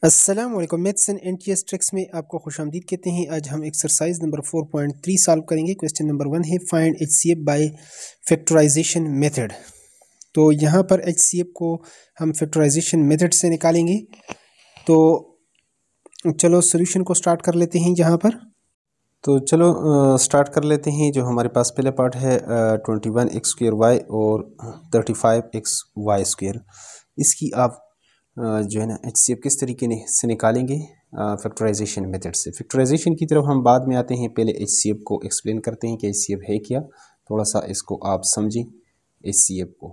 अस्सलाम वालेकुम। Maths and NTS tricks में आपको खुशामदीद कहते हैं। आज हम एक्सरसाइज नंबर 4.3 सॉल्व करेंगे। क्वेश्चन नंबर 1 है find HCF by factorisation method. तो यहाँ पर एचसीएफ को हम फैक्टराइजेशन मेथड से निकालेंगे। तो चलो सोल्यूशन को स्टार्ट कर लेते हैं यहाँ पर। तो चलो स्टार्ट कर लेते हैं। जो हमारे पास पहला पार्ट है 21x² और 35xy²। इसकी आप जो है ना एचसीएफ किस तरीके से निकालेंगे फैक्टराइजेशन मेथड से। फैक्टराइजेशन की तरफ हम बाद में आते हैं, पहले एचसीएफ को एक्सप्लेन करते हैं कि एचसीएफ है क्या। थोड़ा सा इसको आप समझें एचसीएफ को।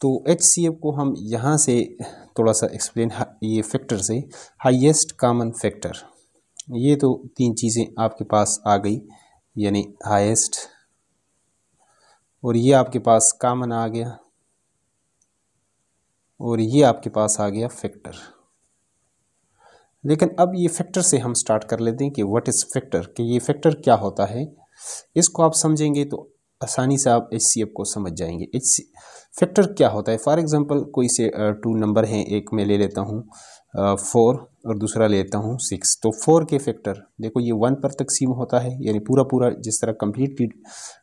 तो एचसीएफ को हम यहाँ से थोड़ा सा एक्सप्लेन, ये फैक्टर से हाईएस्ट कॉमन फैक्टर, ये तो तीन चीज़ें आपके पास आ गई, यानी हाईएस्ट, और ये आपके पास कॉमन आ गया, और ये आपके पास आ गया फैक्टर। लेकिन अब ये फैक्टर से हम स्टार्ट कर लेते हैं कि व्हाट इज़ फैक्टर, कि ये फैक्टर क्या होता है। इसको आप समझेंगे तो आसानी से आप एचसीएफ को समझ जाएंगे। फैक्टर क्या होता है। फॉर एग्जांपल कोई से टू नंबर हैं, एक मैं ले लेता हूँ 4 और दूसरा लेता हूँ 6। तो 4 के फैक्टर देखो, ये 1 पर तकसीम होता है, यानी पूरा पूरा जिस तरह कम्प्लीटली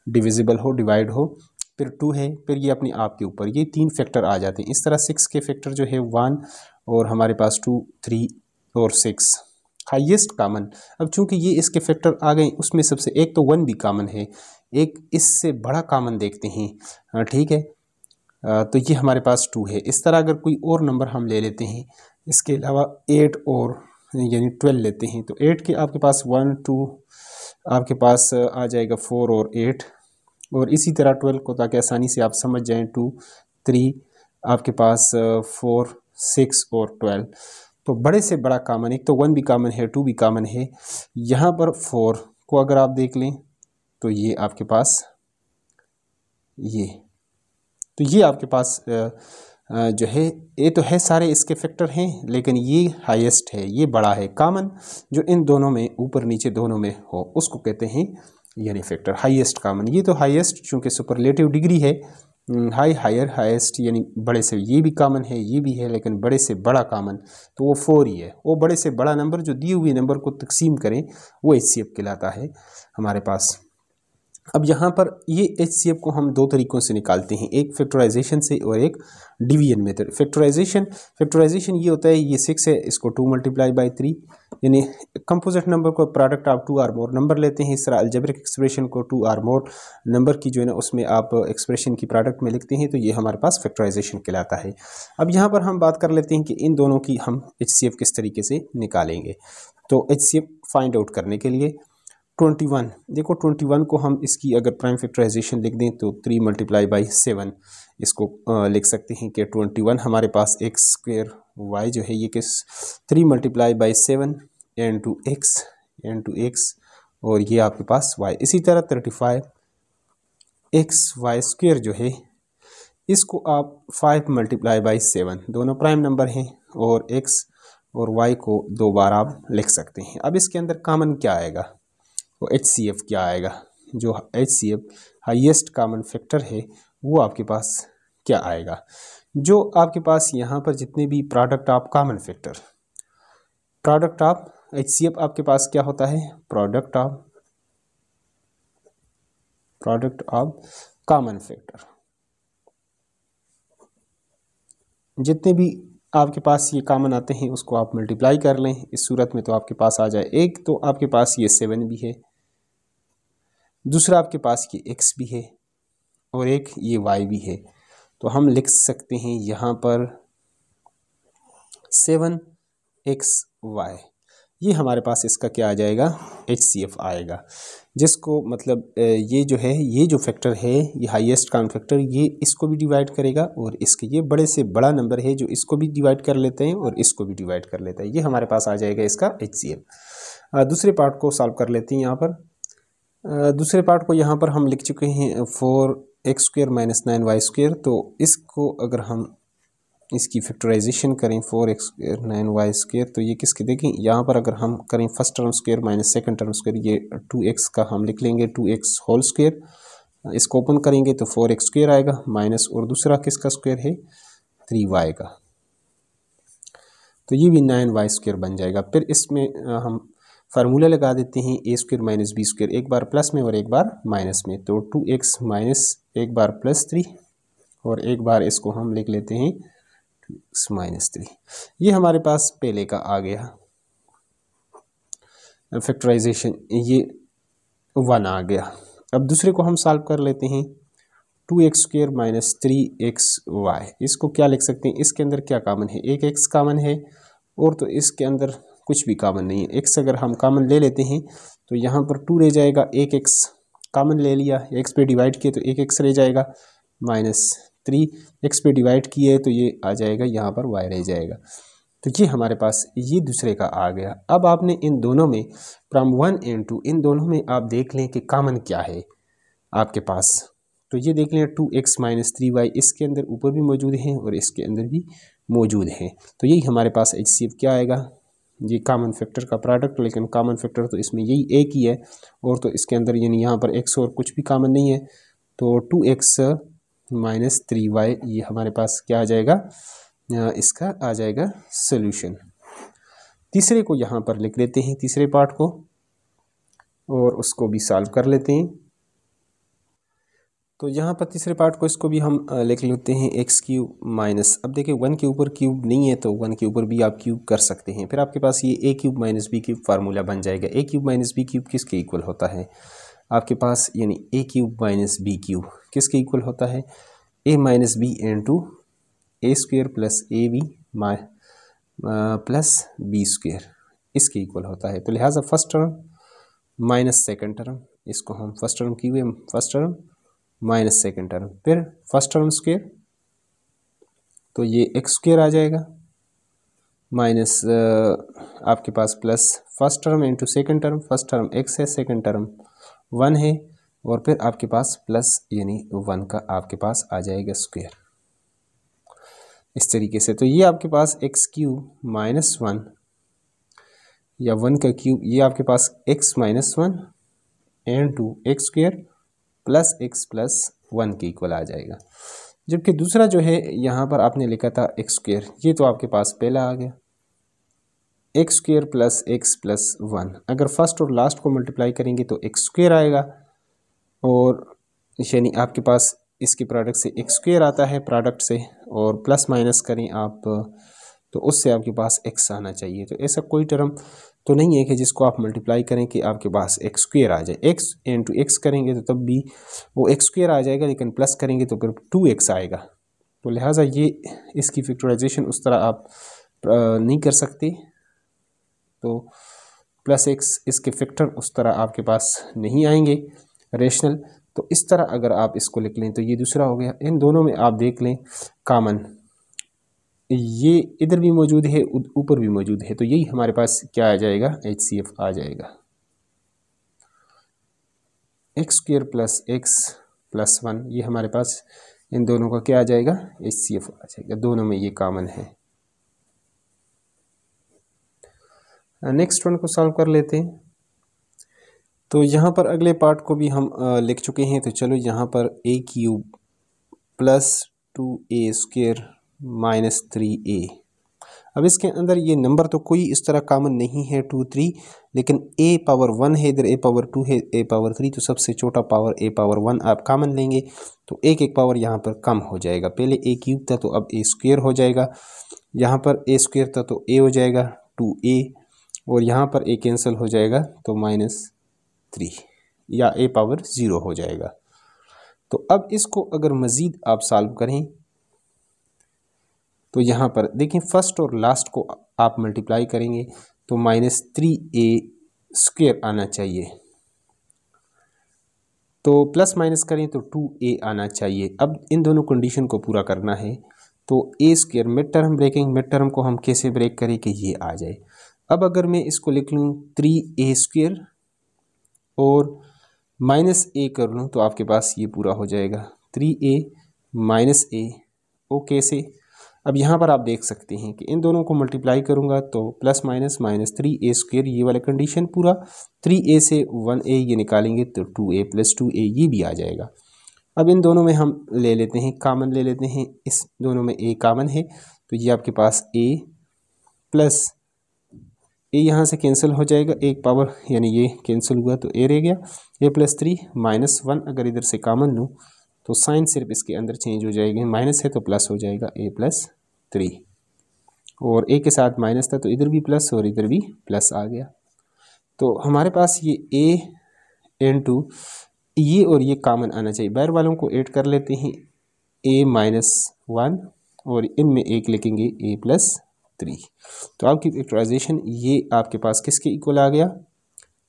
डिविजिबल हो, डिवाइड हो। फिर 2 है, फिर ये अपने आप के ऊपर, ये 3 फैक्टर आ जाते हैं। इस तरह 6 के फैक्टर जो है 1 और हमारे पास 2, 3 और 6 हाईएस्ट कॉमन। अब चूंकि ये इसके फैक्टर आ गए, उसमें सबसे एक तो 1 भी कॉमन है, एक इससे बड़ा कॉमन देखते हैं, ठीक है। तो ये हमारे पास 2 है। इस तरह अगर कोई और नंबर हम ले लेते हैं, इसके अलावा 8 और यानी 12 लेते हैं, तो 8 के आपके पास 1, 2 आपके पास आ जाएगा 4 और 8, और इसी तरह 12 को, ताकि आसानी से आप समझ जाएं, 2, 3 आपके पास 4, 6 और 12। तो बड़े से बड़ा कॉमन, एक तो 1 भी कॉमन है, 2 भी कॉमन है। यहाँ पर 4 को अगर आप देख लें तो ये आपके पास ये आपके पास जो है, ये तो है सारे इसके फैक्टर हैं, लेकिन ये हाईएस्ट है, ये बड़ा है। कॉमन जो इन दोनों में, ऊपर नीचे दोनों में हो, उसको कहते हैं यानी फैक्टर हाईएस्ट कॉमन। ये तो हाईएस्ट चूँकि सुपरलेटिव डिग्री है, हाई, हायर, हाईएस्ट, यानी बड़े से, ये भी कॉमन है, ये भी है, लेकिन बड़े से बड़ा कॉमन तो वो 4 ही है। वो बड़े से बड़ा नंबर जो दिए हुए नंबर को तकसीम करें, वो एचसीएफ कहलाता है हमारे पास। अब यहाँ पर ये एचसीएफ को हम दो तरीक़ों से निकालते हैं, एक फैक्टराइजेशन से और एक डिवीजन मेथड। फैक्टराइजेशन ये होता है, ये 6 है, इसको 2 × 3, यानी कंपोजिट नंबर को प्रोडक्ट आप 2 और मोर नंबर लेते हैं। इस तरह अलजेब्रिक एक्सप्रेशन को 2 और मोर नंबर की जो है ना, उसमें आप एक्सप्रेशन की प्रोडक्ट में लिखते हैं, तो ये हमारे पास फैक्टराइजेशन कहलाता है। अब यहाँ पर हम बात कर लेते हैं कि इन दोनों की हम एचसीएफ किस तरीके से निकालेंगे। तो एचसीएफ फाइंड आउट करने के लिए 21, देखो 21 को हम इसकी अगर प्राइम फैक्टराइजेशन लिख दें तो 3 × 7 इसको लिख सकते हैं कि 21 हमारे पास x² y जो है, ये किस 3 × 7 into x और ये आपके पास y। इसी तरह 35xy² जो है, इसको आप 5 × 7, दोनों प्राइम नंबर हैं, और x और y को 2 बार आप लिख सकते हैं। अब इसके अंदर कॉमन क्या आएगा, तो एचसीएफ क्या आएगा। जो एचसीएफ हाईएस्ट कॉमन फैक्टर है, वो आपके पास क्या आएगा। जो आपके पास यहाँ पर जितने भी product of common factor, product of HCF आपके पास क्या होता है, प्रोडक्ट ऑफ कॉमन फैक्टर। जितने भी आपके पास ये कॉमन आते हैं, उसको आप मल्टीप्लाई कर लें। इस सूरत में तो आपके पास आ जाए, एक तो आपके पास ये 7 भी है, दूसरा आपके पास ये x भी है, और एक ये y भी है। तो हम लिख सकते हैं यहाँ पर 7xy, ये हमारे पास इसका क्या आ जाएगा, एचसीएफ आएगा। जिसको मतलब ये जो है, ये जो फैक्टर है, ये हाईएस्ट कॉमन फैक्टर, ये इसको भी डिवाइड करेगा, और इसके ये बड़े से बड़ा नंबर है जो इसको भी डिवाइड कर लेते हैं और इसको भी डिवाइड कर लेता है। ये हमारे पास आ जाएगा इसका एचसीएफ। दूसरे पार्ट को सॉल्व कर लेते हैं। यहाँ पर दूसरे पार्ट को यहाँ पर हम लिख चुके हैं 4x² - 9y²। तो इसको अगर हम इसकी फैक्टराइजेशन करें 4x² - 9y², तो ये किसके, देखें यहाँ पर अगर हम करें first term square minus second term square, ये 2x का हम लिख लेंगे 2x होल स्क्वायर। इसको ओपन करेंगे तो 4x² आएगा, माइनस, और दूसरा किसका स्क्वायर है, 3y का। तो ये भी 9y² बन जाएगा। फिर इसमें हम फार्मूला लगा देते हैं a² माइनस b², एक बार प्लस में और एक बार माइनस में। तो 2x माइनस एक बार +3 और एक बार इसको हम लिख लेते हैं 2x माइनस 3। ये हमारे पास पहले का आ गया फैक्टराइजेशन, ये 1 आ गया। अब दूसरे को हम सॉल्व कर लेते हैं 2x² माइनस 3xy। इसको क्या लिख सकते हैं, इसके अंदर क्या कॉमन है, एक x कॉमन है और तो इसके अंदर कुछ भी कॉमन नहीं है। x अगर हम कॉमन ले लेते हैं तो यहाँ पर 2 रह जाएगा, एक x कॉमन ले लिया, x पे डिवाइड किए तो एक x रह जाएगा, माइनस 3 x पे डिवाइड किए तो ये आ जाएगा, यहाँ पर y रह जाएगा। तो ये हमारे पास ये दूसरे का आ गया। अब आपने इन दोनों में फ्रॉम 1 and 2 इन दोनों में आप देख लें कि कॉमन क्या है आपके पास। तो ये देख लें 2x माइनस 3y इसके अंदर ऊपर भी मौजूद हैं और इसके अंदर भी मौजूद हैं। तो यही हमारे पास HCF क्या आएगा, ये कॉमन फैक्टर का प्रोडक्ट, लेकिन कॉमन फैक्टर तो इसमें यही एक ही है और तो इसके अंदर यानी यहाँ पर x और कुछ भी कॉमन नहीं है। तो 2x माइनस 3y ये हमारे पास क्या आ जाएगा, इसका आ जाएगा सोल्यूशन। तीसरे को यहाँ पर लिख लेते हैं, तीसरे पार्ट को, और उसको भी सॉल्व कर लेते हैं। तो यहाँ पर तीसरे पार्ट को इसको भी हम लिख लेते हैं x³ माइनस, अब देखिए 1 के ऊपर क्यूब नहीं है तो 1 के ऊपर भी आप क्यूब कर सकते हैं। फिर आपके पास ये a³ माइनस b³ फार्मूला बन जाएगा। a³ माइनस b³ किसके इक्वल होता है आपके पास, यानी a³ माइनस b³ किसके इक्वल होता है, a minus b into a² plus ab plus b², इसके इक्वल होता है। तो लिहाजा first term minus second term, इसको हम फर्स्ट टर्म की हुए first term minus second term, फिर फर्स्ट टर्म स्क्वेयर तो ये x² आ जाएगा, माइनस आपके पास plus first term into second term, first term x है, सेकेंड टर्म 1 है, और फिर आपके पास प्लस यानी 1 का आपके पास आ जाएगा स्क्वेयर, इस तरीके से। तो ये आपके पास x³ माइनस 1 या 1 का क्यूब, ये आपके पास x minus 1 and 2 x² plus x plus 1 के इक्वल आ जाएगा। जबकि दूसरा जो है यहाँ पर आपने लिखा था x², ये तो आपके पास पहला आ गया x² प्लस x प्लस 1। अगर फर्स्ट और लास्ट को मल्टीप्लाई करेंगे तो x² आएगा, और यानी आपके पास इसके प्रोडक्ट से x² आता है प्रोडक्ट से, और प्लस माइनस करें आप तो उससे आपके पास x आना चाहिए। तो ऐसा कोई टर्म तो नहीं है कि जिसको आप मल्टीप्लाई करें कि आपके पास x² आ जाए। x इंटू x करेंगे तो तब भी वो x² आ जाएगा, लेकिन प्लस करेंगे तो फिर 2x आएगा। तो लिहाजा ये इसकी फैक्टराइजेशन उस तरह आप नहीं कर सकते, तो प्लस x इसके फैक्टर उस तरह आपके पास नहीं आएंगे रेशनल। तो इस तरह अगर आप इसको लिख लें तो ये दूसरा हो गया। इन दोनों में आप देख लें कॉमन, ये इधर भी मौजूद है ऊपर भी मौजूद है, तो यही हमारे पास क्या आ जाएगा, HCF आ जाएगा। x² प्लस x प्लस 1 ये हमारे पास इन दोनों का क्या आ जाएगा, HCF आ जाएगा। दोनों में ये कॉमन है। नेक्स्ट वन को सॉल्व कर लेते हैं। तो यहाँ पर अगले पार्ट को भी हम लिख चुके हैं, तो चलो यहाँ पर a³ plus 2a² minus 3a। अब इसके अंदर ये नंबर तो कोई इस तरह कॉमन नहीं है 2 3, लेकिन a पावर 1 है, इधर a पावर 2 है, a पावर 3, तो सबसे छोटा पावर a पावर 1 आप कॉमन लेंगे तो एक एक पावर यहाँ पर कम हो जाएगा। पहले a³ था तो अब a² हो जाएगा, यहाँ पर a² था तो a हो जाएगा 2a, और यहाँ पर a कैंसिल हो जाएगा तो -3 या a पावर 0 हो जाएगा। तो अब इसको अगर मज़ीद आप सॉल्व करें तो यहाँ पर देखें फर्स्ट और लास्ट को आप मल्टीप्लाई करेंगे तो -3a² आना चाहिए, तो प्लस माइनस करें तो 2a आना चाहिए। अब इन दोनों कंडीशन को पूरा करना है तो a² mid term breaking, mid term को हम कैसे ब्रेक करें कि ये आ जाए। अब अगर मैं इसको लिख लूँ 3a² और -a कर लूँ तो आपके पास ये पूरा हो जाएगा 3a माइनस a। ओके से अब यहाँ पर आप देख सकते हैं कि इन दोनों को मल्टीप्लाई करूँगा तो प्लस माइनस -3a² ये वाला कंडीशन पूरा, 3a से 1a ये निकालेंगे तो 2a प्लस 2a ये भी आ जाएगा। अब इन दोनों में हम ले लेते हैं कॉमन ले लेते हैं, इस दोनों में a कॉमन है तो ये आपके पास a प्लस ए यहाँ से कैंसिल हो जाएगा, एक पावर यानी ये कैंसिल हुआ तो ए रह गया, ए प्लस 3 माइनस 1 अगर इधर से कॉमन लूँ तो साइन सिर्फ इसके अंदर चेंज हो जाएगी, माइनस है तो प्लस हो जाएगा ए प्लस 3, और ए के साथ माइनस था तो इधर भी प्लस और इधर भी प्लस आ गया। तो हमारे पास ये ए इनटू ये और ये कॉमन आना चाहिए, बाहर वालों को ऐड कर लेते हैं, ए माइनस 1 और इनमें एक लिखेंगे ए प्लस 3। तो आपकी फैक्टराइजेशन ये आपके पास किसके इक्वल आ गया,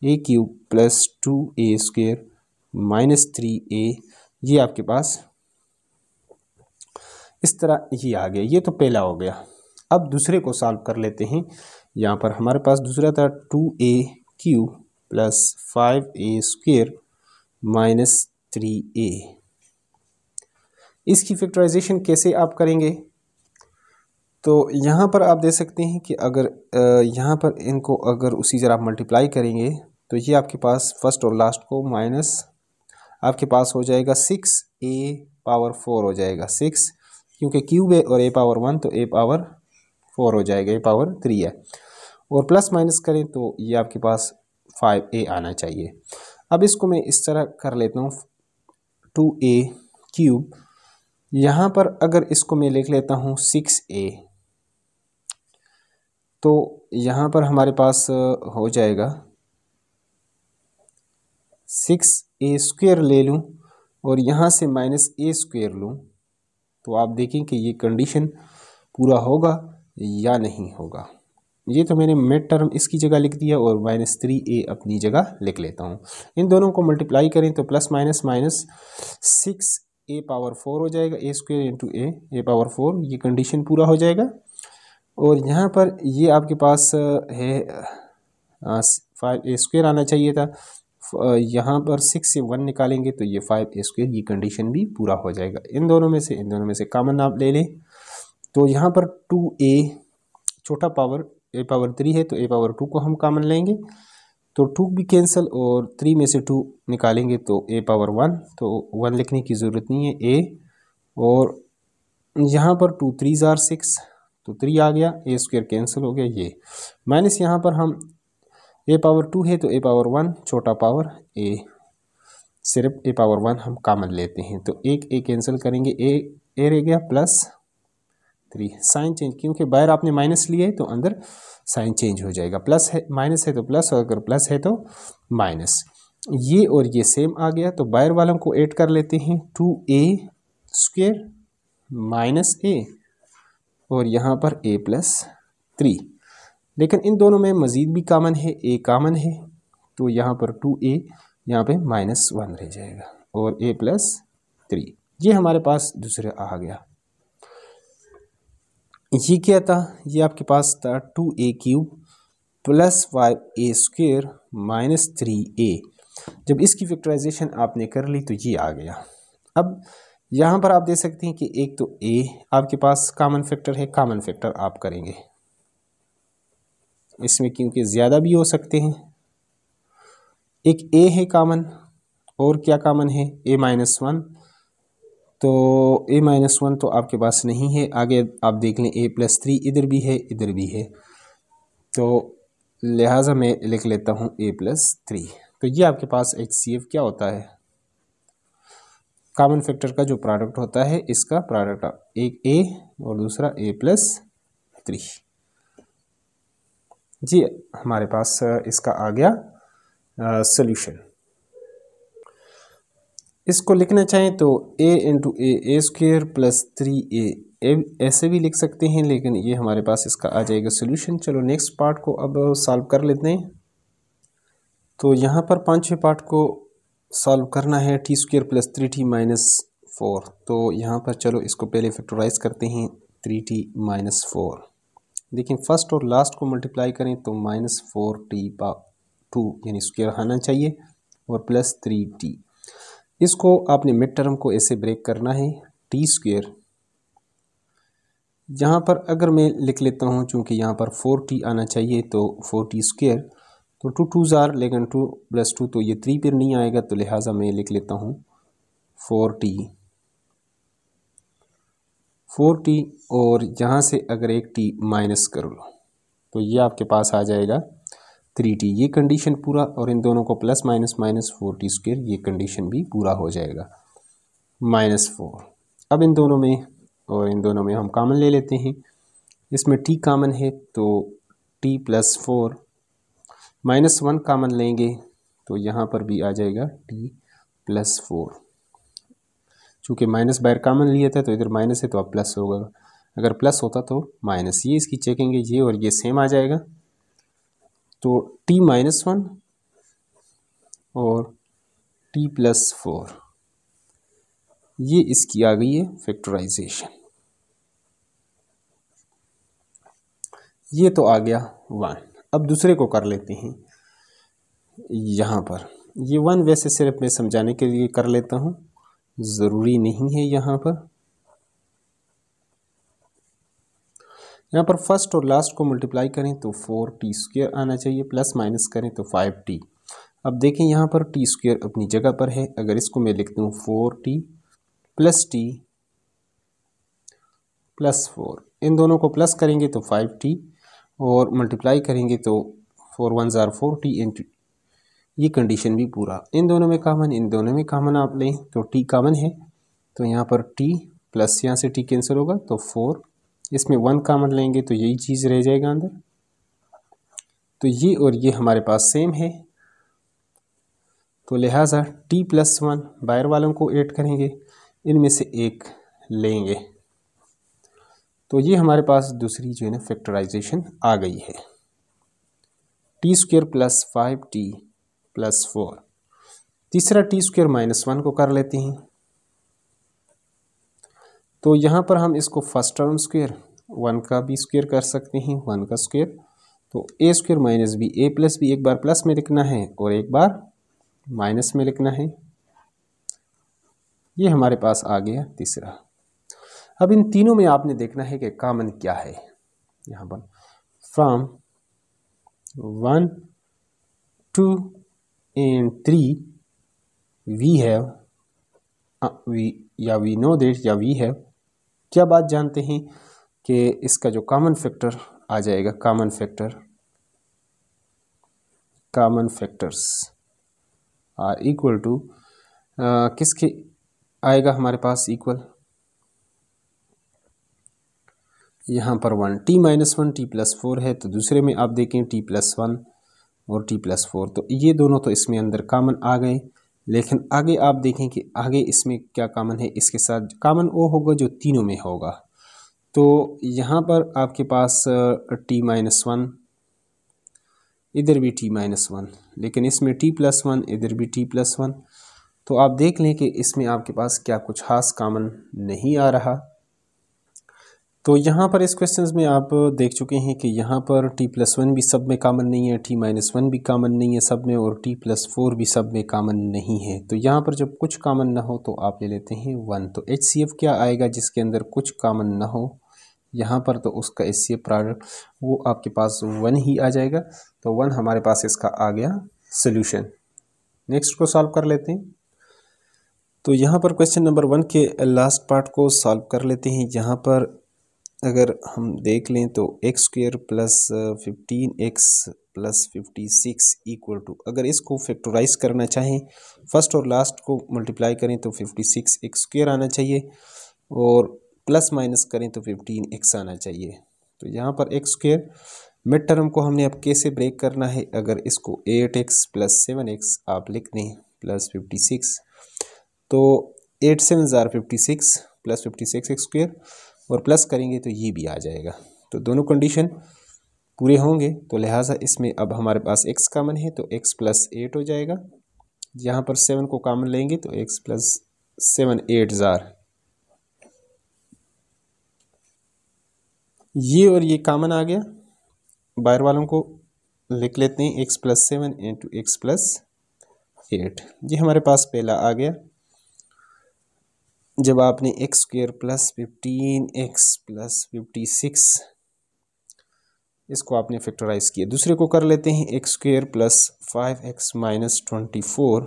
A cube plus 2a square minus 3a, ये आपके पास इस तरह ये आ गया। ये तो पहला हो गया। अब दूसरे को सॉल्व कर लेते हैं। यहाँ पर हमारे पास दूसरा था 2a cube plus 5a square minus 3a। इसकी फैक्टराइजेशन कैसे आप करेंगे, तो यहाँ पर आप दे सकते हैं कि अगर यहाँ पर इनको अगर उसी तरह आप मल्टीप्लाई करेंगे तो ये आपके पास फर्स्ट और लास्ट को माइनस आपके पास हो जाएगा 6a पावर 4 हो जाएगा, 6 क्योंकि क्यूब है और a पावर 1 तो a पावर 4 हो जाएगा, a पावर 3 है, और प्लस माइनस करें तो ये आपके पास 5a आना चाहिए। अब इसको मैं इस तरह कर लेता हूँ 2a क्यूब, यहाँ पर अगर इसको मैं लिख लेता हूँ 6a तो यहाँ पर हमारे पास हो जाएगा 6a स्क्वायर ले लूँ और यहाँ से माइनस a स्क्वायर लूँ तो आप देखें कि ये कंडीशन पूरा होगा या नहीं होगा। ये तो मैंने मिड टर्म इसकी जगह लिख दिया और माइनस 3a अपनी जगह लिख लेता हूँ। इन दोनों को मल्टीप्लाई करें तो plus minus minus 6a power 4 हो जाएगा, a square into a power 4, ये कंडीशन पूरा हो जाएगा। और यहाँ पर ये आपके पास है 5a स्क्वायर आना चाहिए था, यहाँ पर 6 से 1 निकालेंगे तो ये 5a स्क्वायर, ये कंडीशन भी पूरा हो जाएगा। इन दोनों में से कॉमन आप ले लें तो यहाँ पर 2a छोटा पावर a पावर 3 है तो a पावर 2 को हम कॉमन लेंगे तो 2 भी कैंसिल और 3 में से 2 निकालेंगे तो a पावर 1, तो 1 लिखने की ज़रूरत नहीं है a, और यहाँ पर 2 3 जार 6 तो 3 आ गया, a स्क्वायर कैंसिल हो गया, ये माइनस यहाँ पर हम a पावर 2 है तो a पावर 1 छोटा पावर a, सिर्फ a पावर 1 हम कॉमन लेते हैं तो एक a कैंसिल करेंगे, a रह गया प्लस 3, साइन चेंज क्योंकि बाहर आपने माइनस लिया है तो अंदर साइन चेंज हो जाएगा, प्लस है माइनस है तो प्लस और अगर प्लस है तो माइनस, ये और ये सेम आ गया। तो बाहर वालों को ऐड कर लेते हैं 2a स्क्वायर माइनस a और यहाँ पर a प्लस 3, लेकिन इन दोनों में मज़ीद भी कॉमन है, a कॉमन है तो यहाँ पर 2a यहाँ पे माइनस 1 रह जाएगा और a प्लस 3, ये हमारे पास दूसरा आ गया। ये क्या था, ये आपके पास था 2a cube plus 5a square minus 3a। जब इसकी फैक्टराइजेशन आपने कर ली तो ये आ गया। अब यहाँ पर आप दे सकते हैं कि एक तो a आपके पास कॉमन फैक्टर है, कॉमन फैक्टर आप करेंगे इसमें क्योंकि ज़्यादा भी हो सकते हैं, एक a है कॉमन और क्या कॉमन है a माइनस 1, तो a माइनस 1 तो आपके पास नहीं है, आगे आप देख लें a प्लस 3 इधर भी है इधर भी है, तो लिहाजा मैं लिख लेता हूँ a प्लस 3। तो ये आपके पास HCF क्या होता है, कॉमन फैक्टर का जो प्रोडक्ट होता है इसका प्रोडक्ट, एक a और दूसरा a प्लस 3। जी हमारे पास इसका आ गया सॉल्यूशन। इसको लिखना चाहें तो a into A square plus 3a ऐसे भी लिख सकते हैं, लेकिन ये हमारे पास इसका आ जाएगा सॉल्यूशन। चलो नेक्स्ट पार्ट को अब सॉल्व कर लेते हैं। तो यहाँ पर 5वें पार्ट को सॉल्व करना है T square plus 3t minus 4। तो यहाँ पर चलो इसको पहले फैक्टराइज करते हैं 3t माइनस 4। देखिए फर्स्ट और लास्ट को मल्टीप्लाई करें तो माइनस 4t/2 यानी स्क्वायर आना चाहिए और प्लस 3t। इसको आपने मिड टर्म को ऐसे ब्रेक करना है, टी स्क्वायर यहाँ पर अगर मैं लिख लेता हूँ, चूँकि यहाँ पर 4t आना चाहिए तो 4t स्क्वायर, तो 2 2 जार, लेकिन 2 प्लस 2 तो ये 3 पर नहीं आएगा, तो लिहाजा मैं लिख लेता हूँ 4t और यहाँ से अगर एक t माइनस कर लो तो ये आपके पास आ जाएगा 3t, ये कंडीशन पूरा, और इन दोनों को प्लस माइनस माइनस 4t², ये कंडीशन भी पूरा हो जाएगा, -4। अब इन दोनों में और इन दोनों में हम कॉमन ले लेते हैं, इसमें t कॉमन है तो t + 4, -1 कॉमन लेंगे तो यहाँ पर भी आ जाएगा t + 4। चूँकि माइनस बाहर कॉमन लिया था तो इधर माइनस है तो अब प्लस होगा, अगर प्लस होता तो माइनस, ये इसकी चेकेंगे, ये और ये सेम आ जाएगा, तो t -1 और t + 4, ये इसकी आ गई है फैक्टराइजेशन। ये तो आ गया 1। अब दूसरे को कर लेते हैं। यहाँ पर ये 1 वैसे सिर्फ मैं समझाने के लिए कर लेता हूँ, ज़रूरी नहीं है। यहाँ पर फर्स्ट और लास्ट को मल्टीप्लाई करें तो 4t² आना चाहिए, प्लस माइनस करें तो 5t। अब देखें यहाँ पर t² अपनी जगह पर है, अगर इसको मैं लिख दूँ 4t + t + 4, इन दोनों को प्लस करेंगे तो 5t और मल्टीप्लाई करेंगे तो 4 × 1 = 4t इंटू, ये कंडीशन भी पूरा। इन दोनों में कॉमन आप लें तो t कॉमन है, तो यहाँ पर t प्लस यहाँ से t कैंसिल होगा तो 4, इसमें 1 कॉमन लेंगे तो यही चीज़ रह जाएगा अंदर, तो ये और ये हमारे पास सेम है, तो लिहाजा t + 1 बाहर वालों को ऐड करेंगे, इनमें से एक लेंगे, तो ये हमारे पास दूसरी जो है ना फैक्टराइजेशन आ गई है, t² + 5t + 4। तीसरा t² -1 को कर लेते हैं, तो यहाँ पर हम इसको फर्स्ट टर्म स्क्वायर 1 का भी स्क्वायर कर सकते हैं, 1 का स्क्वायर, तो a² - b, a + b एक बार प्लस में लिखना है और एक बार माइनस में लिखना है, ये हमारे पास आ गया तीसरा। अब इन तीनों में आपने देखना है कि कॉमन क्या है। यहाँ पर from 1, 2 and 3 we have, we know that, या वी हैव, क्या बात जानते हैं कि इसका जो कॉमन फैक्टर आ जाएगा, common factors are equal to किसके आएगा हमारे पास इक्वल, यहाँ पर 1 t -1 t + 4 है, तो दूसरे में आप देखें t + 1 और t + 4, तो ये दोनों तो इसमें अंदर कॉमन आ गए, लेकिन आगे आप देखें कि आगे इसमें क्या कॉमन है, इसके साथ कॉमन वो होगा जो तीनों में होगा, तो यहाँ पर आपके पास t -1, इधर भी t -1, लेकिन इसमें t + 1, इधर भी t + 1, तो आप देख लें कि इसमें आपके पास क्या कुछ खास कॉमन नहीं आ रहा। तो यहाँ पर इस क्वेश्चंस में आप देख चुके हैं कि यहाँ पर t + 1 भी सब में कॉमन नहीं है, t -1 भी कॉमन नहीं है सब में, और t + 4 भी सब में कॉमन नहीं है। तो यहाँ पर जब कुछ कॉमन ना हो तो आप ले लेते हैं 1, तो HCF क्या आएगा जिसके अंदर कुछ कॉमन ना हो, यहाँ पर तो उसका HCF प्रोडक्ट वो आपके पास 1 ही आ जाएगा, तो 1 हमारे पास इसका आ गया सोल्यूशन। नेक्स्ट को सॉल्व कर लेते हैं। तो यहाँ पर क्वेश्चन नंबर 1 के लास्ट पार्ट को सॉल्व कर लेते हैं। यहाँ पर अगर हम देख लें तो x² + 15x + 56 इक्वल टू, अगर इसको फैक्टराइज करना चाहें फर्स्ट और लास्ट को मल्टीप्लाई करें तो 56x² आना चाहिए, और प्लस माइनस करें तो 15x आना चाहिए। तो यहाँ पर x² मिड टर्म को हमने अब कैसे ब्रेक करना है, अगर इसको 8x + 7x आप लिख दें + 56, तो 8 × 7 = 56 + 56x² और प्लस करेंगे तो ये भी आ जाएगा, तो दोनों कंडीशन पूरे होंगे, तो लिहाजा इसमें अब हमारे पास x कॉमन है तो x + 8 हो जाएगा, यहाँ पर 7 को कॉमन लेंगे तो x + 7 = 8 जार, ये और ये कॉमन आ गया, बाहर वालों को लिख लेते हैं x + 7 × x + 8, ये हमारे पास पहला आ गया। जब आपने x² + 15x + 56 इसको आपने फैक्टराइज किया, दूसरे को कर लेते हैं x² + 5x - 24।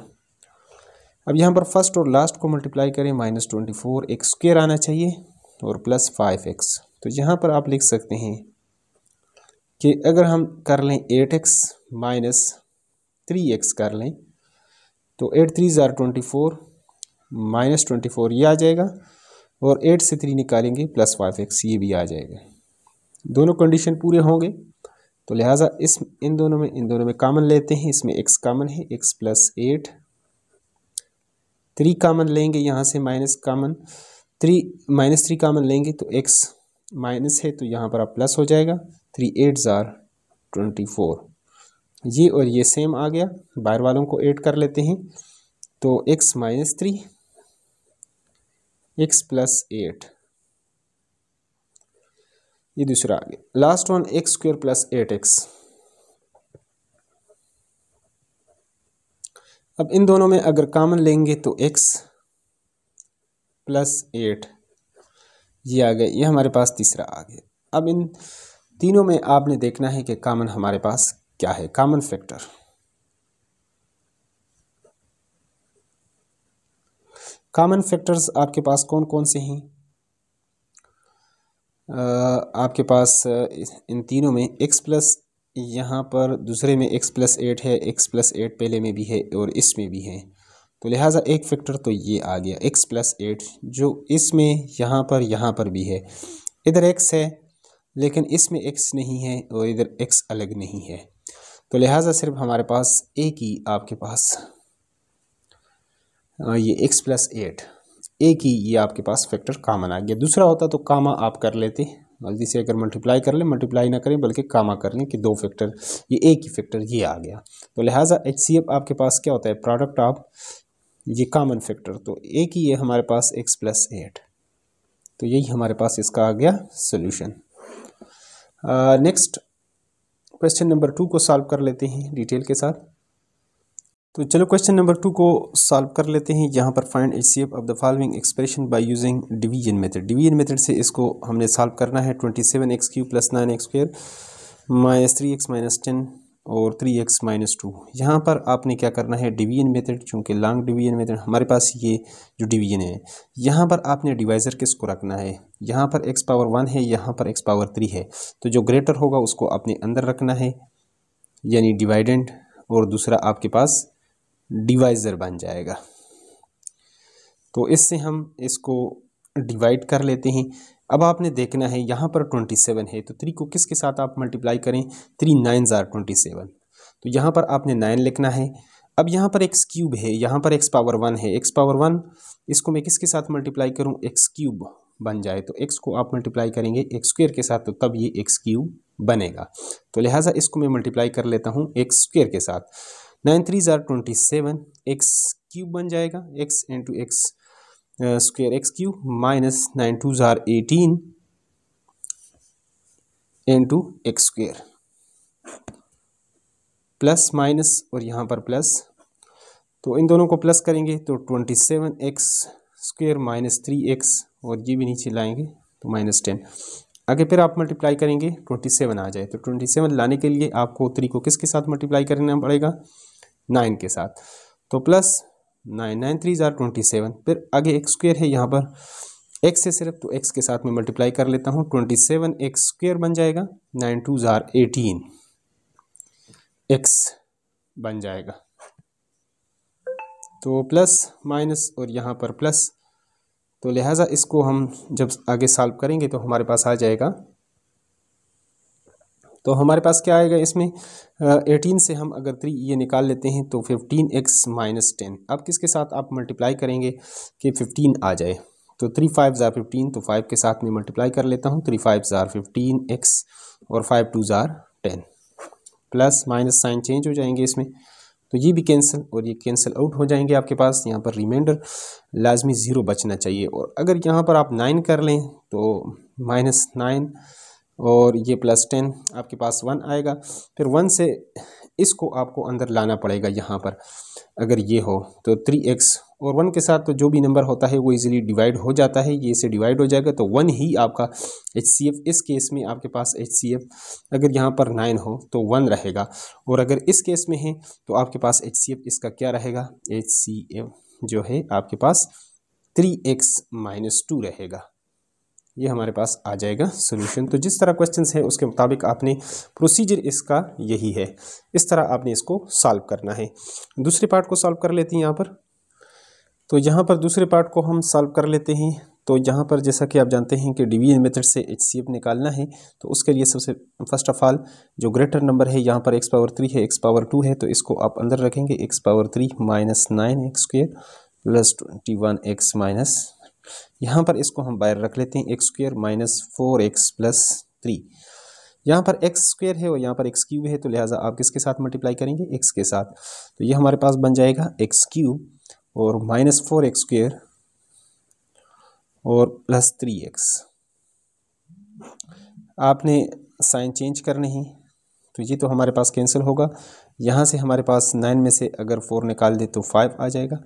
अब यहाँ पर फर्स्ट और लास्ट को मल्टीप्लाई करें -24, x² आना चाहिए और + 5x, तो यहाँ पर आप लिख सकते हैं कि अगर हम कर लें 8x माइनस 3x कर लें तो 8 3 ज़ार 24 माइनस 24 ये आ जाएगा, और 8 से 3 निकालेंगे प्लस 5x ये भी आ जाएगा। दोनों कंडीशन पूरे होंगे, तो लिहाजा इन दोनों में कॉमन लेते हैं। इसमें x कॉमन है, x प्लस 8, 3 कॉमन लेंगे यहाँ से, माइनस कॉमन 3 माइनस 3 कॉमन लेंगे तो x माइनस है तो यहाँ पर अब प्लस हो जाएगा। 3 8 ज़ार 24, ये और ये सेम आ गया, बाहर वालों को ऐड कर लेते हैं तो x माइनस 3 x प्लस 8, ये दूसरा आ गया। Last one x square plus 8x। अब इन दोनों में अगर कॉमन लेंगे तो x प्लस 8 ये आ गया, ये हमारे पास तीसरा आ गया। अब इन तीनों में आपने देखना है कि कॉमन हमारे पास क्या है, कॉमन फैक्टर। कॉमन फैक्टर्स आपके पास कौन कौन से हैं? आपके पास इन तीनों में x प्लस, यहाँ पर दूसरे में x प्लस 8 है, x प्लस 8 पहले में भी है और इसमें भी है, तो लिहाजा एक फैक्टर तो ये आ गया x प्लस 8, जो इसमें यहाँ पर भी है। इधर x है लेकिन इसमें x नहीं है और इधर x अलग नहीं है, तो लिहाजा सिर्फ हमारे पास एक ही आपके पास ये x प्लस 8 एक ही ये आपके पास फैक्टर कॉमन आ गया। दूसरा होता तो कामा आप कर लेते, जल्दी से अगर मल्टीप्लाई कर लें, मल्टीप्लाई ना करें बल्कि कामा कर लें कि दो फैक्टर, ये एक ही फैक्टर ये आ गया। तो लिहाजा HCF आपके पास क्या होता है, प्रोडक्ट ऑफ ये कॉमन फैक्टर, तो एक ही है हमारे पास x प्लस 8, तो यही हमारे पास इसका आ गया सोल्यूशन। नेक्स्ट क्वेश्चन नंबर 2 को सॉल्व कर लेते हैं डिटेल के साथ। तो चलो क्वेश्चन नंबर 2 को सॉल्व कर लेते हैं। यहाँ पर find HCF of the following expression by using division method. Division method से इसको हमने सॉल्व करना है। 27x³ plus 9x² minus 3x minus 10 और 3x माइनस 2। यहाँ पर आपने क्या करना है, डिवीजन मेथड, चूँकि लॉन्ग डिवीजन मेथड हमारे पास ये जो डिवीजन है, यहाँ पर आपने डिवाइज़र किसको रखना है, यहाँ पर x पावर 1 है, यहाँ पर x पावर 3 है, तो जो ग्रेटर होगा उसको आपने अंदर रखना है यानी डिवाइडेंड, और दूसरा आपके पास डिवाइज़र बन जाएगा। तो इससे हम इसको डिवाइड कर लेते हैं। अब आपने देखना है यहाँ पर 27 है तो 3 को किसके साथ आप मल्टीप्लाई करें, 3 9 ज़ार 27, तो यहाँ पर आपने 9 लिखना है। अब यहाँ पर x³ है, यहाँ पर x पावर 1 है, x पावर 1 इसको मैं किसके साथ मल्टीप्लाई करूँ, x³ बन जाए, तो x को आप मल्टीप्लाई करेंगे x² के साथ, तो तब ये x³ बनेगा। तो लिहाजा इसको मैं मल्टीप्लाई कर लेता हूँ x² के साथ। 9 3 ज़ार 27, x³ बन जाएगा, x into x square x³ minus 9 2 ज़ार 18 इंटू x² प्लस माइनस और यहाँ पर प्लस, तो इन दोनों को प्लस करेंगे तो 27x² माइनस 3x और ये भी नीचे लाएंगे तो माइनस 10। आगे फिर आप मल्टीप्लाई करेंगे 27 आ जाए, तो 27 लाने के लिए आपको 3 को किसके साथ मल्टीप्लाई करना पड़ेगा, 9 के साथ, तो प्लस 9 9 3 ज़ार 27। फिर आगे x² है, यहाँ पर x है सिर्फ, तो x के साथ में मल्टीप्लाई कर लेता हूँ, 27x² बन जाएगा, 9 2 ज़ार 18 x बन जाएगा, तो प्लस माइनस और यहाँ पर प्लस, तो लिहाजा इसको हम जब आगे सॉल्व करेंगे तो हमारे पास आ जाएगा, तो हमारे पास क्या आएगा इसमें 18 से हम अगर 3 ये निकाल लेते हैं तो 15x माइनस 10। अब किसके साथ आप मल्टीप्लाई करेंगे कि 15 आ जाए, तो 3 5 ज़ार 15, तो 5 के साथ में मल्टीप्लाई कर लेता हूँ, 3 5 ज़ार 15x और 5 2 ज़ार 10, प्लस माइनस साइन चेंज हो जाएंगे इसमें, तो ये भी कैंसिल और ये कैंसिल आउट हो जाएंगे। आपके पास यहाँ पर रिमाइंडर लाजमी 0 बचना चाहिए, और अगर यहाँ पर आप 9 कर लें तो माइनस 9 और ये प्लस 10, आपके पास 1 आएगा। फिर 1 से इसको आपको अंदर लाना पड़ेगा, यहाँ पर अगर ये हो तो 3x और 1 के साथ तो जो भी नंबर होता है वो इजीली डिवाइड हो जाता है, ये से डिवाइड हो जाएगा, तो 1 ही आपका HCF। इस केस में आपके पास HCF अगर यहाँ पर 9 हो तो 1 रहेगा, और अगर इस केस में है तो आपके पास HCF इसका क्या रहेगा, HCF जो है आपके पास 3x माइनस 2 रहेगा, ये हमारे पास आ जाएगा सोल्यूशन। तो जिस तरह क्वेश्चन है उसके मुताबिक आपने प्रोसीजर इसका यही है, इस तरह आपने इसको सॉल्व करना है। दूसरे पार्ट को सॉल्व कर लेते हैं यहाँ पर। तो यहाँ पर दूसरे पार्ट को हम सॉल्व कर लेते हैं। तो यहाँ पर जैसा कि आप जानते हैं कि डिवीजन मेथड से HCF निकालना है, तो उसके लिए सबसे फर्स्ट ऑफ ऑल जो ग्रेटर नंबर है यहाँ पर x पावर 3 है, x पावर 2 है, तो इसको आप अंदर रखेंगे। x power 3 minus 9x square plus 21x minus, यहाँ पर इसको हम बाहर रख लेते हैं, x square minus 4x plus 3। यहाँ पर x स्क्वेयर है और यहाँ पर x क्यूब है, तो लिहाजा आप किसके साथ मल्टीप्लाई करेंगे, x के साथ। तो ये हमारे पास बन जाएगा x क्यूब और माइनस 4x स्क्वेयर और प्लस 3x। आपने साइन चेंज करने हैं, तो ये तो हमारे पास कैंसिल होगा। यहाँ से हमारे पास 9 में से अगर 4 निकाल दे तो 5 आ जाएगा,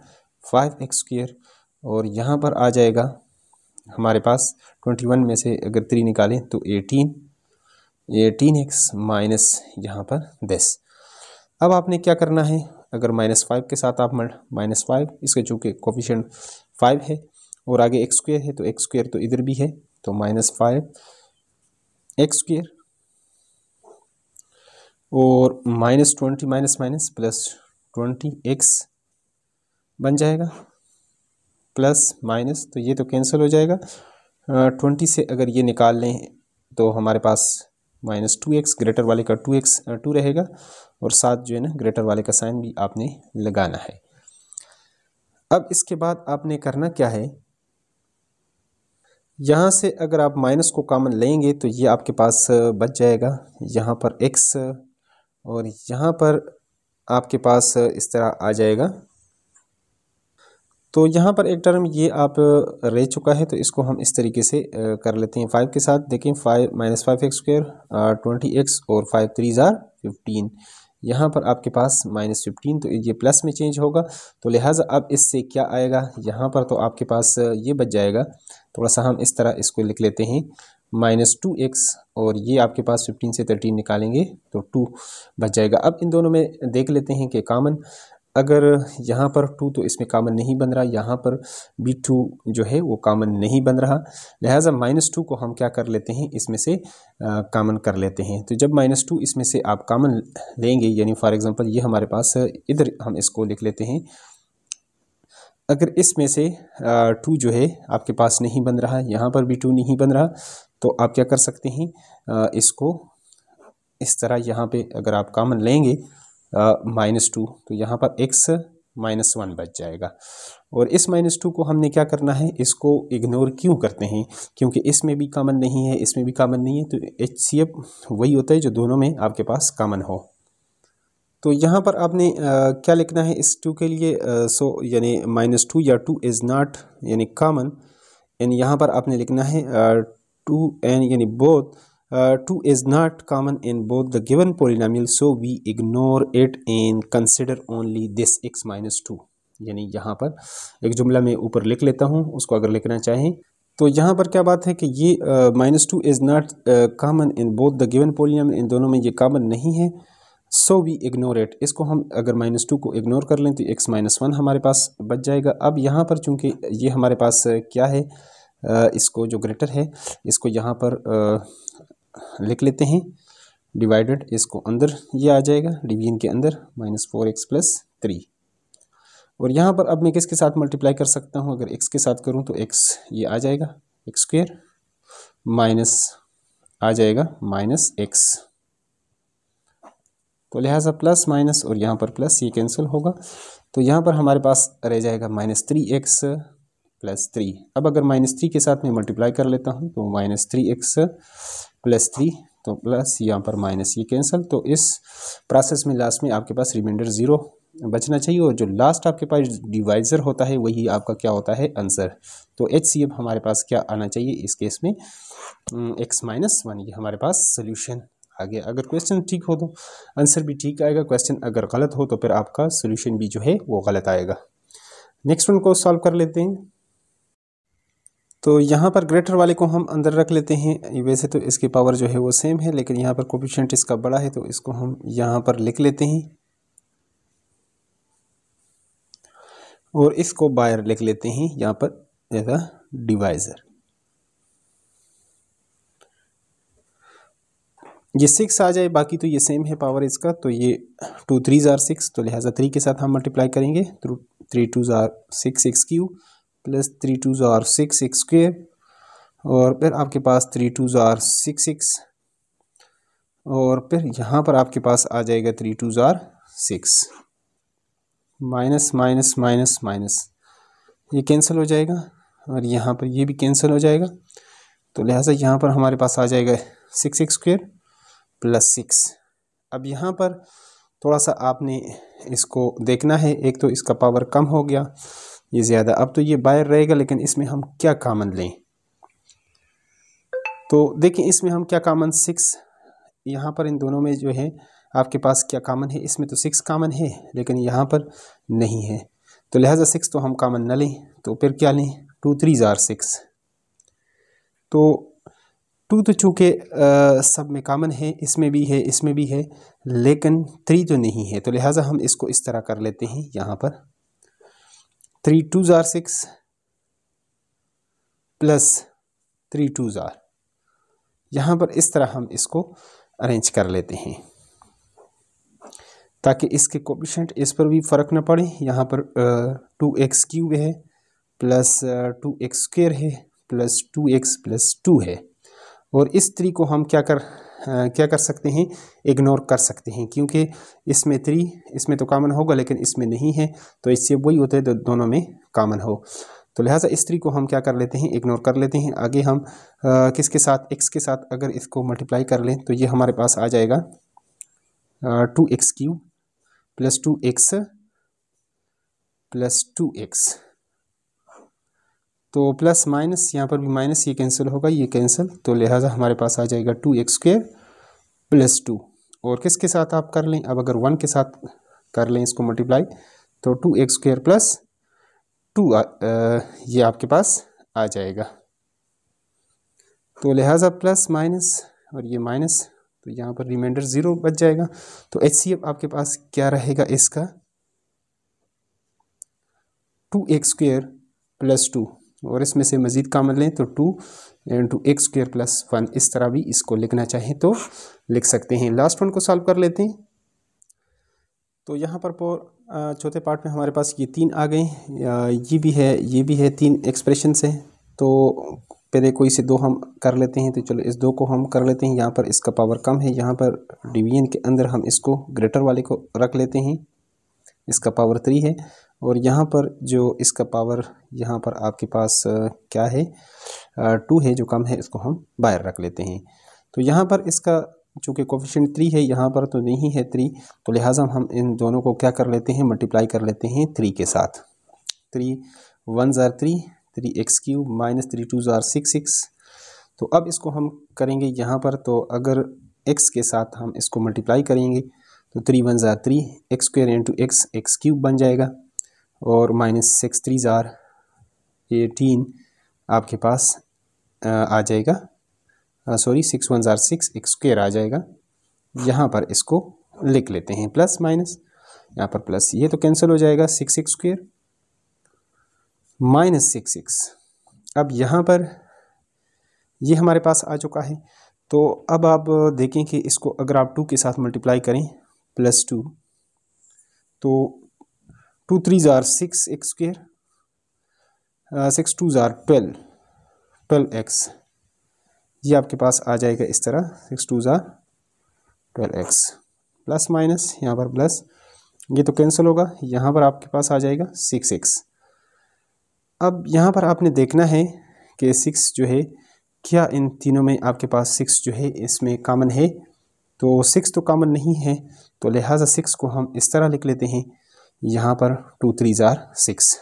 5x स्क्वेयर, और यहाँ पर आ जाएगा हमारे पास 21 में से अगर 3 निकालें तो 18x माइनस यहाँ पर 10। अब आपने क्या करना है, अगर -5 के साथ आप -5, इसके चूँकि कोफिशिएंट 5 है और आगे x स्क्वेयर है, तो x स्क्वेयर तो इधर भी है, तो -5x स्क्वेयर और -20 माइनस माइनस प्लस 20x बन जाएगा, प्लस माइनस, तो ये तो कैंसिल हो जाएगा। 20 से अगर ये निकाल लें तो हमारे पास -2x, ग्रेटर वाले का 2 रहेगा, और साथ जो है ना ग्रेटर वाले का साइन भी आपने लगाना है। अब इसके बाद आपने करना क्या है, यहाँ से अगर आप माइनस को कॉमन लेंगे तो ये आपके पास बच जाएगा यहाँ पर x, और यहाँ पर आपके पास इस तरह आ जाएगा। तो यहाँ पर एक टर्म ये आप रह चुका है, तो इसको हम इस तरीके से कर लेते हैं 5 के साथ। देखें 5 माइनस 5x स्क्वेयर 20x और 5 3 जार 15, यहाँ पर आपके पास -15, तो ये प्लस में चेंज होगा। तो लिहाजा अब इससे क्या आएगा, यहाँ पर तो आपके पास ये बच जाएगा, थोड़ा सा हम इस तरह इसको लिख लेते हैं -2x, और ये आपके पास 15 से 13 निकालेंगे तो 2 बच जाएगा। अब इन दोनों में देख लेते हैं कि कॉमन, अगर यहाँ पर 2 तो इसमें कॉमन नहीं बन रहा, यहाँ पर भी 2 जो है वो कॉमन नहीं बन रहा, लिहाजा -2 को हम क्या कर लेते हैं, इसमें से कॉमन कर लेते हैं। तो जब -2 इसमें से आप कॉमन लेंगे, यानी फॉर एग्जांपल ये हमारे पास इधर हम इसको लिख लेते हैं, अगर इसमें से 2 जो है आपके पास नहीं बन रहा, यहाँ पर भी 2 नहीं बन रहा, तो आप क्या कर सकते हैं, इसको इस तरह यहाँ पे अगर आप कॉमन लेंगे -2, तो यहाँ पर x -1 बच जाएगा। और इस -2 को हमने क्या करना है, इसको इग्नोर क्यों करते हैं, क्योंकि इसमें भी कॉमन नहीं है, इसमें भी कॉमन नहीं है, तो HCF वही होता है जो दोनों में आपके पास कॉमन हो। तो यहाँ पर आपने क्या लिखना है इस 2 के लिए, यानी -2 या 2 इज़ नॉट यानी कॉमन, यानी यहाँ पर आपने लिखना है 2 एंड यानी both 2 is not common in both the given polynomial, so we ignore it and consider only this x minus 2। यानी यहाँ पर एक जुमला में ऊपर लिख लेता हूँ, उसको अगर लिखना चाहें तो यहाँ पर क्या बात है कि ये -2 is not common in both the given polynomial, इन दोनों में ये कॉमन नहीं है, so we ignore it। इसको हम अगर -2 को इग्नोर कर लें तो x -1 हमारे पास बच जाएगा। अब यहाँ पर चूँकि ये हमारे पास क्या है, इसको जो ग्रेटर है इसको यहाँ पर लिख लेते हैं डिवाइडेड, इसको अंदर ये आ जाएगा डिवीजन के अंदर -4x प्लस 3, और यहाँ पर अब मैं किसके साथ मल्टीप्लाई कर सकता हूँ, अगर x के साथ करूँ तो x ये आ जाएगा x स्क्वेयर माइनस आ जाएगा -x, तो लिहाजा प्लस माइनस और यहाँ पर प्लस ये कैंसिल होगा, तो यहाँ पर हमारे पास रह जाएगा -3x प्लस 3। अब अगर -3 के साथ मैं मल्टीप्लाई कर लेता हूँ तो -3x प्लस 3, तो प्लस यहाँ पर माइनस ये कैंसिल, तो इस प्रोसेस में लास्ट में आपके पास रिमाइंडर 0 बचना चाहिए, और जो लास्ट आपके पास डिवाइज़र होता है वही आपका क्या होता है, आंसर। तो HCF हमारे पास क्या आना चाहिए इस केस में, x -1, ये हमारे पास सोल्यूशन आ गया। अगर क्वेश्चन ठीक हो तो आंसर भी ठीक आएगा, क्वेश्चन अगर गलत हो तो फिर आपका सोल्यूशन भी जो है वो गलत आएगा। नेक्स्ट वन को सॉल्व कर लेते हैं। तो यहाँ पर ग्रेटर वाले को हम अंदर रख लेते हैं, वैसे तो इसकी पावर जो है वो सेम है, लेकिन यहाँ पर कोफिशिएंट इसका बड़ा है, तो इसको हम यहाँ पर लिख लेते हैं और इसको बाहर लिख लेते हैं यहाँ पर एज अ डिवाइज़र। ये 6 आ जाए, बाकी तो ये सेम है पावर इसका, तो ये 2 3 ज़ार 6, तो लिहाजा 3 के साथ हम मल्टीप्लाई करेंगे तो 3 2 ज़ार 6 6 क्यूब प्लस 3 2 ज़ार 6 6 स्क्वेयर, और फिर आपके पास 3 2 ज़ार 6 6, और फिर यहाँ पर आपके पास आ जाएगा 3 2 ज़ार 6, माइनस माइनस माइनस माइनस, ये कैंसिल हो जाएगा और यहाँ पर ये भी कैंसिल हो जाएगा, तो लिहाजा यहाँ पर हमारे पास आ जाएगा 6 6 स्क्वेयर प्लस 6। अब यहाँ पर थोड़ा सा आपने इसको देखना है, एक तो इसका पावर कम हो गया ये ज़्यादा, अब तो ये बाहर रहेगा, लेकिन इसमें हम क्या कॉमन लें, तो देखिए इसमें हम क्या कॉमन 6, यहाँ पर इन दोनों में जो है आपके पास क्या कॉमन है, इसमें तो 6 कॉमन है लेकिन यहाँ पर नहीं है, तो लिहाजा 6 तो हम कॉमन न लें, तो फिर क्या लें, 2 3 ज़ार 6, तो 2 तो चूँकि सब में कॉमन है, इसमें भी है इसमें भी है, लेकिन 3 तो नहीं है, तो लिहाजा हम इसको इस तरह कर लेते हैं, यहाँ पर 3 2 ज़ार 6 प्लस 3 2 ज़ार, यहाँ पर इस तरह हम इसको अरेंज कर लेते हैं ताकि इसके कोएफिशिएंट इस पर भी फ़र्क न पड़े। यहाँ पर 2x क्यूब है प्लस 2x स्क्वेयर है प्लस 2x प्लस 2 है, और इस 3 को हम क्या कर सकते हैं, इग्नोर कर सकते हैं, क्योंकि इसमें 3 इसमें तो कॉमन होगा लेकिन इसमें नहीं है, तो इससे वही होता है तो दोनों में कॉमन हो, तो लिहाजा इस 3 को हम क्या कर लेते हैं, इग्नोर कर लेते हैं। आगे हम किसके साथ, x के साथ अगर इसको मल्टीप्लाई कर लें तो ये हमारे पास आ जाएगा 2x cube plus 2x plus 2x, तो प्लस माइनस यहाँ पर भी माइनस, ये कैंसिल होगा ये कैंसिल, तो लिहाजा हमारे पास आ जाएगा 2x स्क्वेयर प्लस 2, और किसके साथ आप कर लें, अब अगर 1 के साथ कर लें इसको मल्टीप्लाई तो 2x स्क्वेयर प्लस 2 ये आपके पास आ जाएगा, तो लिहाजा प्लस माइनस और ये माइनस, तो यहाँ पर रिमाइंडर 0 बच जाएगा, तो HCF आपके पास क्या रहेगा इसका 2x स्क्वेयर प्लस 2, और इसमें से मज़ीद कॉमन लें तो 2 इंटू x स्क्वेयर प्लस 1, इस तरह भी इसको लिखना चाहें तो लिख सकते हैं। लास्ट वन को सॉल्व कर लेते हैं, तो यहाँ पर चौथे पार्ट में हमारे पास ये 3 आ गए, ये भी है 3 एक्सप्रेशंस हैं, तो पहले कोई से 2 हम कर लेते हैं, तो चलो इस 2 को हम कर लेते हैं, यहाँ पर इसका पावर कम है, यहाँ पर डिवीजन के अंदर हम इसको ग्रेटर वाले को रख लेते हैं, इसका पावर 3 है, और यहाँ पर जो इसका पावर यहाँ पर आपके पास क्या है 2 है, जो कम है इसको हम बाहर रख लेते हैं, तो यहाँ पर इसका चूँकि कोफिशिएंट 3 है, यहाँ पर तो नहीं है 3, तो लिहाजा हम इन दोनों को क्या कर लेते हैं, मल्टीप्लाई कर लेते हैं 3 के साथ, 3 1 ज़ार 3 3x क्यूब माइनस 3 2 ज़ार 6 6, तो अब इसको हम करेंगे यहाँ पर, तो अगर x के साथ हम इसको मल्टीप्लाई करेंगे तो 3 1 ज़ार 3 x square into x cube बन जाएगा, और माइनस 6 3 ज़ार 18 आपके पास आ जाएगा, सॉरी 6 1 ज़ार 6 x स्क्वेयर आ जाएगा, यहाँ पर इसको लिख लेते हैं प्लस माइनस, यहाँ पर प्लस, ये तो कैंसिल हो जाएगा 6 x स्क्वेयर माइनस 6 6, अब यहाँ पर ये हमारे पास आ चुका है, तो अब आप देखें कि इसको अगर आप 2 के साथ मल्टीप्लाई करें प्लस 2, तो 2 3 ज़ार 6 x स्क्वेयर 6 2 ज़ार 12x, ये आपके पास आ जाएगा इस तरह 6 2 ज़ार 12x प्लस माइनस, यहाँ पर प्लस, ये तो कैंसिल होगा, यहाँ पर आपके पास आ जाएगा 6 6। अब यहाँ पर आपने देखना है कि 6 जो है क्या इन तीनों में आपके पास 6 जो है इसमें कॉमन है, तो 6 तो कॉमन नहीं है, तो लिहाजा 6 को हम इस तरह लिख लेते हैं, यहाँ पर 2 3 ज़ार 6,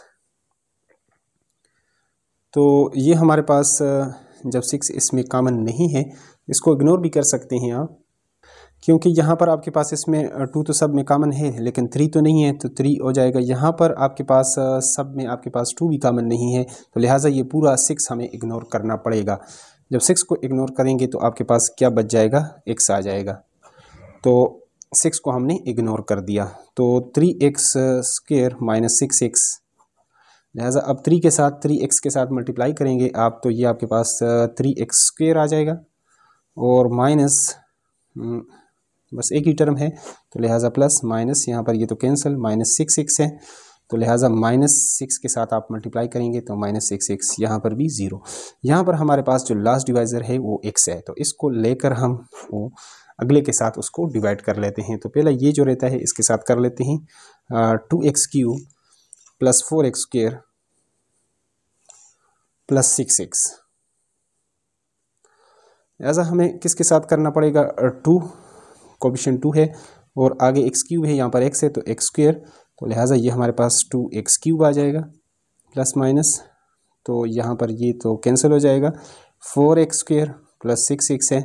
तो ये हमारे पास जब 6 इसमें कॉमन नहीं है, इसको इग्नोर भी कर सकते हैं आप, क्योंकि यहाँ पर आपके पास इसमें 2 तो सब में कॉमन है लेकिन 3 तो नहीं है, तो 3 हो जाएगा, यहाँ पर आपके पास सब में आपके पास 2 भी कॉमन नहीं है, तो लिहाजा ये पूरा 6 हमें इग्नोर करना पड़ेगा। जब 6 को इग्नोर करेंगे तो आपके पास क्या बच जाएगा, x आ जाएगा, तो 6 को हमने इग्नोर कर दिया, तो 3x स्क्वेयर माइनस 6 x, लिहाजा अब 3 के साथ 3x के साथ मल्टीप्लाई करेंगे आप, तो ये आपके पास 3x स्क्वेयर आ जाएगा, और माइनस बस एक ही टर्म है, तो लिहाजा प्लस माइनस, यहाँ पर ये तो कैंसिल, माइनस 6 है, तो लिहाजा -6 के साथ आप मल्टीप्लाई करेंगे तो -6, यहाँ पर भी 0। यहाँ पर हमारे पास जो लास्ट डिवाइज़र है वो x है, तो इसको लेकर हम वो अगले के साथ उसको डिवाइड कर लेते हैं। तो पहला ये जो रहता है इसके साथ कर लेते हैं 2x³ + 4x² + 6x। ऐसा हमें किसके साथ करना पड़ेगा, 2 कोएफिशिएंट 2 है और आगे x³ है, यहाँ पर x है तो x², तो लिहाजा ये हमारे पास 2x³ आ जाएगा प्लस माइनस, तो यहाँ पर ये तो कैंसिल हो जाएगा, 4x² + 6x है।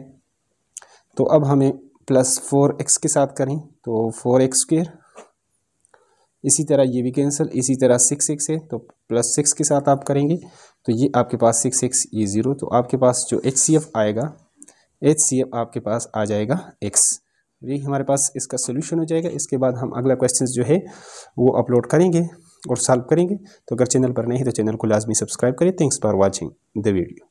तो अब हमें +4x के साथ करें तो 4x², इसी तरह ये भी कैंसिल, इसी तरह 6x है तो +6 के साथ आप करेंगे तो ये आपके पास 6x, ये 0, तो आपके पास जो HCF आएगा, HCF आपके पास आ जाएगा x। यही हमारे पास इसका सोल्यूशन हो जाएगा। इसके बाद हम अगला क्वेश्चन जो है वो अपलोड करेंगे और सॉल्व करेंगे। तो अगर चैनल पर नहीं है तो चैनल को लाजमी सब्सक्राइब करें। Thanks for watching the video.